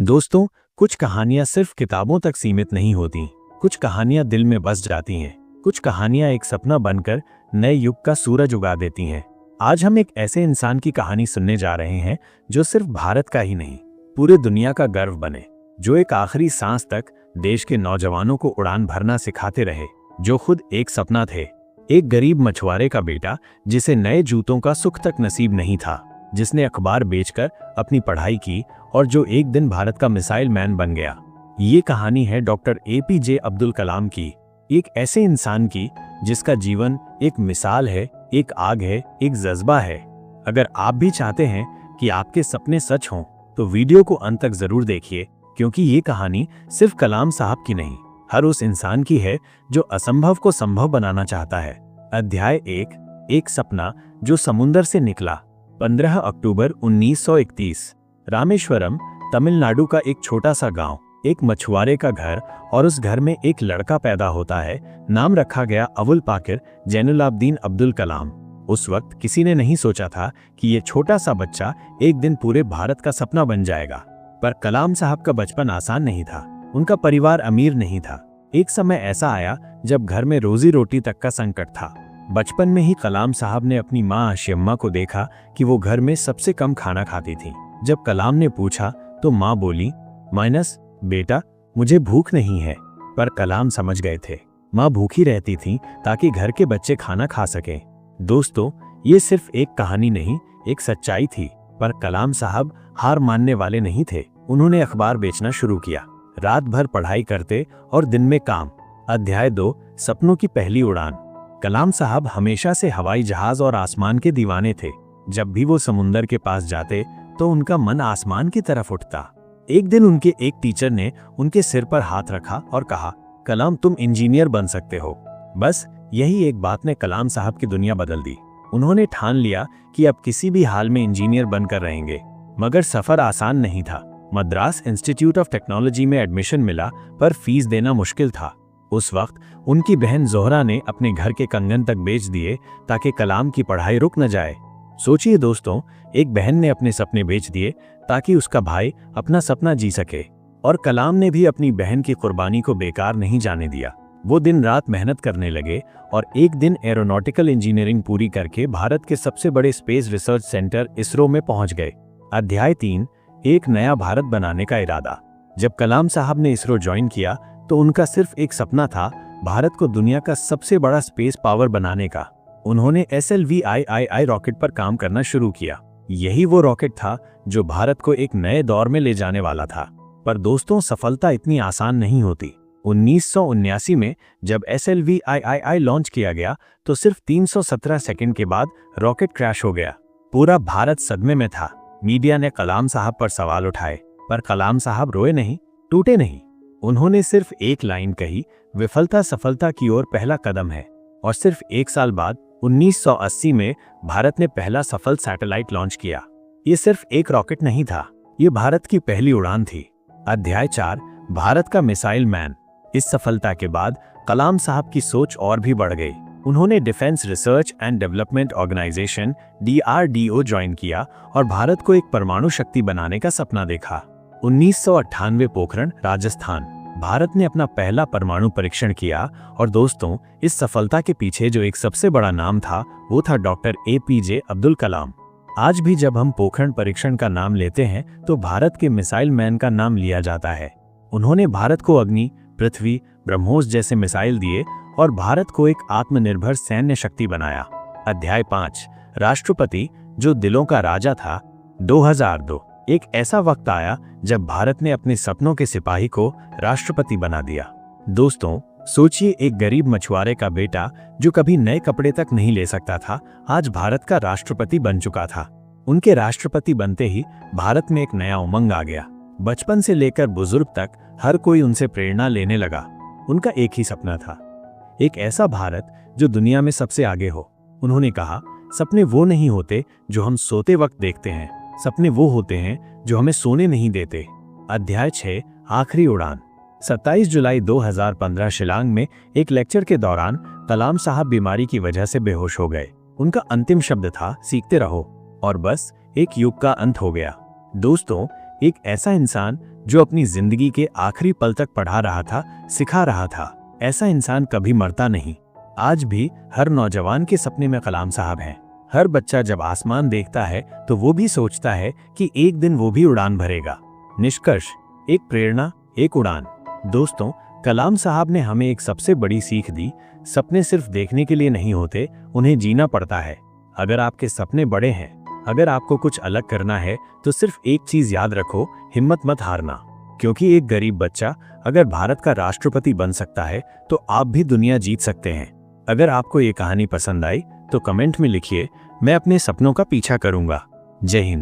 दोस्तों, कुछ कहानियां सिर्फ किताबों तक सीमित नहीं होती। कुछ कहानियां दिल में बस जाती हैं। कुछ कहानियां एक सपना बनकर नए युग का सूरज उगा देती हैं। आज हम एक ऐसे इंसान की कहानी सुनने जा रहे हैं जो सिर्फ भारत का ही नहीं, पूरे दुनिया का गर्व बने। जो एक आखिरी सांस तक देश के नौजवानों को उड़ान भरना सिखाते रहे। जो खुद एक सपना थे, एक गरीब मछुआरे का बेटा जिसे नए जूतों का सुख तक नसीब नहीं था, जिसने अखबार बेचकर अपनी पढ़ाई की और जो एक दिन भारत का मिसाइल मैन बन गया। ये कहानी है डॉक्टर एपीजे अब्दुल कलाम की, एक ऐसे इंसान की जिसका जीवन एक मिसाल है, एक आग है, एक जज्बा है। अगर आप भी चाहते हैं कि आपके सपने सच हों, तो वीडियो को अंत तक जरूर देखिए, क्योंकि ये कहानी सिर्फ कलाम साहब की नहीं, हर उस इंसान की है जो असंभव को संभव बनाना चाहता है। अध्याय 1, एक सपना जो समुंदर से निकला। 15 अक्टूबर 1931, रामेश्वरम, तमिलनाडु का एक छोटा सा गांव, एक मछुआरे का घर, और उस घर में एक लड़का पैदा होता है। नाम रखा गया अबुल पाकिर जैनुलाब्दीन अब्दुल कलाम। उस वक्त किसी ने नहीं सोचा था कि ये छोटा सा बच्चा एक दिन पूरे भारत का सपना बन जाएगा। पर कलाम साहब का बचपन आसान नहीं था। उनका परिवार अमीर नहीं था। एक समय ऐसा आया जब घर में रोजी रोटी तक का संकट था। बचपन में ही कलाम साहब ने अपनी माँ आशियम्मा को देखा कि वो घर में सबसे कम खाना खाती थी। जब कलाम ने पूछा तो माँ बोली, माइनस बेटा, मुझे भूख नहीं है। पर कलाम समझ गए थे, माँ भूखी रहती थी ताकि घर के बच्चे खाना खा सकें। दोस्तों, ये सिर्फ एक कहानी नहीं, एक सच्चाई थी। पर कलाम साहब हार मानने वाले नहीं थे। उन्होंने अखबार बेचना शुरू किया, रात भर पढ़ाई करते और दिन में काम। अध्याय 2, सपनों की पहली उड़ान। कलाम साहब हमेशा से हवाई जहाज और आसमान के दीवाने थे। जब भी वो समुंदर के पास जाते तो उनका मन आसमान की तरफ उठता। एक दिन उनके एक टीचर ने उनके सिर पर हाथ रखा और कहा, कलाम, तुम इंजीनियर बन सकते हो। बस यही एक बात ने कलाम साहब की दुनिया बदल दी। उन्होंने ठान लिया कि अब किसी भी हाल में इंजीनियर बनकर रहेंगे। मगर सफर आसान नहीं था। मद्रास इंस्टीट्यूट ऑफ टेक्नोलॉजी में एडमिशन मिला, पर फीस देना मुश्किल था। उस वक्त उनकी बहन जोहरा ने अपने घर के कंगन तक बेच दिए ताकि कलाम की पढ़ाई रुक न जाए। सोचिए दोस्तों, एक बहन ने अपने सपने बेच दिए ताकि उसका भाई अपना सपना जी सके। और कलाम ने भी अपनी बहन की कुर्बानी को बेकार नहीं जाने दिया। वो दिन रात मेहनत करने लगे और एक दिन एरोनॉटिकल इंजीनियरिंग पूरी करके भारत के सबसे बड़े स्पेस रिसर्च सेंटर इसरो में पहुंच गए। अध्याय 3, एक नया भारत बनाने का इरादा। जब कलाम साहब ने इसरो ज्वाइन किया तो उनका सिर्फ एक सपना था, भारत को दुनिया का सबसे बड़ा स्पेस पावर बनाने का। उन्होंने SLV-II रॉकेट पर काम करना शुरू किया। यही वो रॉकेट था जो भारत को एक नए दौर में ले जाने वाला था। पर दोस्तों, सफलता इतनी आसान नहीं होती। 1979 में जब SLV-II लॉन्च किया गया तो सिर्फ 317 सेकंड के बाद रॉकेट क्रैश हो गया। पूरा भारत सदमे में था। मीडिया ने कलाम साहब पर सवाल उठाए, पर कलाम साहब रोए नहीं, टूटे नहीं। उन्होंने सिर्फ एक लाइन कही, विफलता सफलता की ओर पहला कदम है। और सिर्फ एक साल बाद 1980 में भारत ने पहला सफल सैटेलाइट लॉन्च किया। ये सिर्फ एक रॉकेट नहीं था, ये भारत की पहली उड़ान थी। अध्याय 4, भारत का मिसाइल मैन। इस सफलता के बाद कलाम साहब की सोच और भी बढ़ गई। उन्होंने defence research and development organisation DRDO join किया और भारत को एक परमाणु शक्ति बनाने का सपना देखा। 1998 पोखरण, राजस्थान, भारत ने अपना पहला परमाणु परीक्षण किया। और दोस्तों, इस सफलता के पीछे जो एक सबसे बड़ा नाम था, वो था डॉक्टर एपीजे अब्दुल कलाम। आज भी जब हम पोखरण परीक्षण का नाम लेते हैं तो भारत के मिसाइल मैन का नाम लिया जाता है। उन्होंने भारत को अग्नि, पृथ्वी, ब्रह्मोस जैसे मिसाइल दिए और भारत को एक आत्मनिर्भर सैन्य शक्ति बनाया। अध्याय 5, राष्ट्रपति जो दिलों का राजा था। 2002, एक ऐसा वक्त आया जब भारत ने अपने सपनों के सिपाही को राष्ट्रपति बना दिया। दोस्तों, सोचिए, एक गरीब मछुआरे का बेटा जो कभी नए कपड़े तक नहीं ले सकता था, आज भारत का राष्ट्रपति बन चुका था। उनके राष्ट्रपति बनते ही भारत में एक नया उमंग आ गया। बचपन से लेकर बुजुर्ग तक हर कोई उनसे प्रेरणा लेने लगा। उनका एक ही सपना था, एक ऐसा भारत जो दुनिया में सबसे आगे हो। उन्होंने कहा, सपने वो नहीं होते जो हम सोते वक्त देखते हैं, सपने वो होते हैं जो हमें सोने नहीं देते। अध्याय 6, आखिरी उड़ान। 27 जुलाई 2015 शिलांग में एक लेक्चर के दौरान कलाम साहब बीमारी की वजह से बेहोश हो गए। उनका अंतिम शब्द था, सीखते रहो। और बस एक युग का अंत हो गया। दोस्तों, एक ऐसा इंसान जो अपनी जिंदगी के आखिरी पल तक पढ़ा रहा था, सिखा रहा था। ऐसा इंसान कभी मरता नहीं। आज भी हर नौजवान के सपने में कलाम साहब हैं। हर बच्चा जब आसमान देखता है तो वो भी सोचता है कि एक दिन वो भी उड़ान भरेगा। निष्कर्ष, एक प्रेरणा, एक उड़ान। दोस्तों, कलाम साहब ने हमें एक सबसे बड़ी सीख दी। सपने सिर्फ देखने के लिए नहीं होते, उन्हें जीना पड़ता है। अगर आपके सपने बड़े हैं, अगर आपको कुछ अलग करना है, तो सिर्फ एक चीज याद रखो, हिम्मत मत हारना। क्योंकि एक गरीब बच्चा अगर भारत का राष्ट्रपति बन सकता है, तो आप भी दुनिया जीत सकते हैं। अगर आपको ये कहानी पसंद आई तो कमेंट में लिखिए, मैं अपने सपनों का पीछा करूंगा। जय हिंद।